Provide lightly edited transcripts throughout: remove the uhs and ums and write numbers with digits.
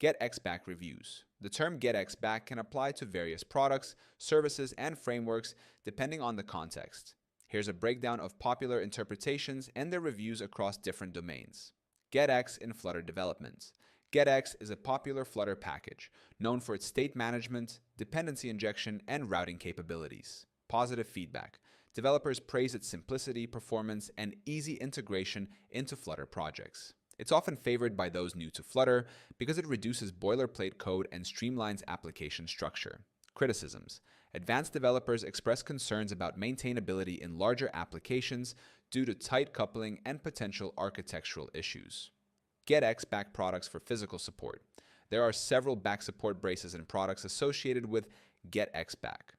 GetX back reviews. The term GetX back can apply to various products, services, and frameworks depending on the context. Here's a breakdown of popular interpretations and their reviews across different domains. GetX in Flutter development. GetX is a popular Flutter package, known for its state management, dependency injection, and routing capabilities. Positive feedback. Developers praise its simplicity, performance, and easy integration into Flutter projects. It's often favored by those new to Flutter because it reduces boilerplate code and streamlines application structure. Criticisms. Advanced developers express concerns about maintainability in larger applications due to tight coupling and potential architectural issues. GetX back products for physical support. There are several back support braces and products associated with GetX back.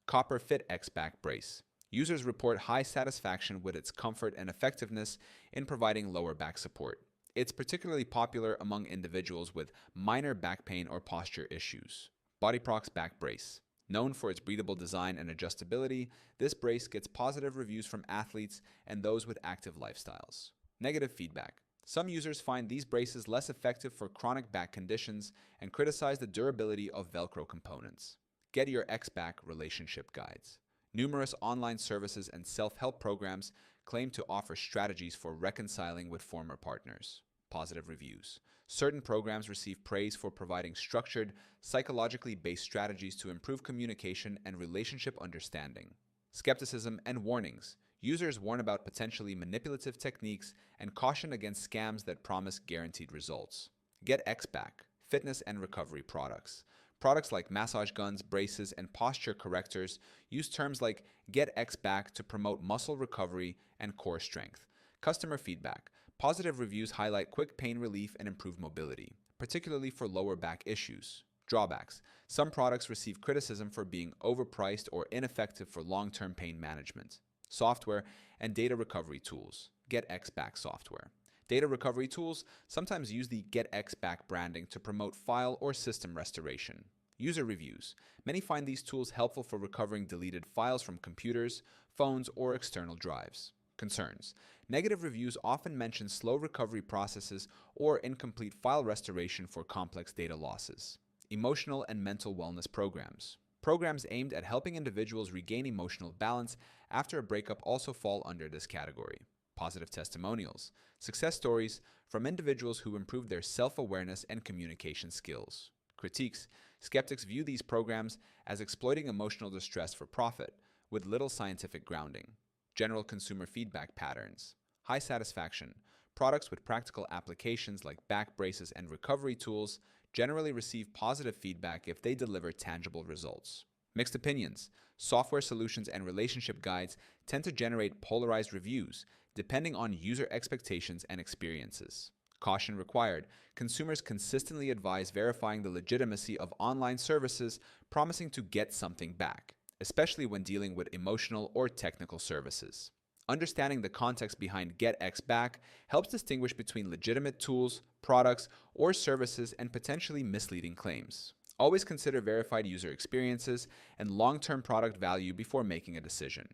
Copper Fit X back brace. Users report high satisfaction with its comfort and effectiveness in providing lower back support. It's particularly popular among individuals with minor back pain or posture issues. BodyProx back brace. Known for its breathable design and adjustability, this brace gets positive reviews from athletes and those with active lifestyles. Negative feedback. Some users find these braces less effective for chronic back conditions and criticize the durability of Velcro components. Get Your X Back relationship guides. Numerous online services and self-help programs claim to offer strategies for reconciling with former partners. Positive reviews. Certain programs receive praise for providing structured, psychologically based strategies to improve communication and relationship understanding. Skepticism and warnings. Users warn about potentially manipulative techniques and caution against scams that promise guaranteed results. GetX back. Fitness and recovery products. Products like massage guns, braces, and posture correctors use terms like GetX back to promote muscle recovery and core strength. Customer feedback. Positive reviews highlight quick pain relief and improved mobility, particularly for lower back issues. Drawbacks. Some products receive criticism for being overpriced or ineffective for long-term pain management. Software and data recovery tools. GetX back software. Data recovery tools sometimes use the GetX back branding to promote file or system restoration. User reviews. Many find these tools helpful for recovering deleted files from computers, phones, or external drives. Concerns. Negative reviews often mention slow recovery processes or incomplete file restoration for complex data losses. Emotional and mental wellness programs. Programs aimed at helping individuals regain emotional balance after a breakup also fall under this category. Positive testimonials. Success stories from individuals who improved their self-awareness and communication skills. Critiques. Skeptics view these programs as exploiting emotional distress for profit, with little scientific grounding. General consumer feedback patterns. High satisfaction. Products with practical applications like back braces and recovery tools generally receive positive feedback if they deliver tangible results. Mixed opinions. Software solutions and relationship guides tend to generate polarized reviews, depending on user expectations and experiences. Caution required. Consumers consistently advise verifying the legitimacy of online services promising to get something back, especially when dealing with emotional or technical services. Understanding the context behind GetX back helps distinguish between legitimate tools, products, or services and potentially misleading claims. Always consider verified user experiences and long-term product value before making a decision.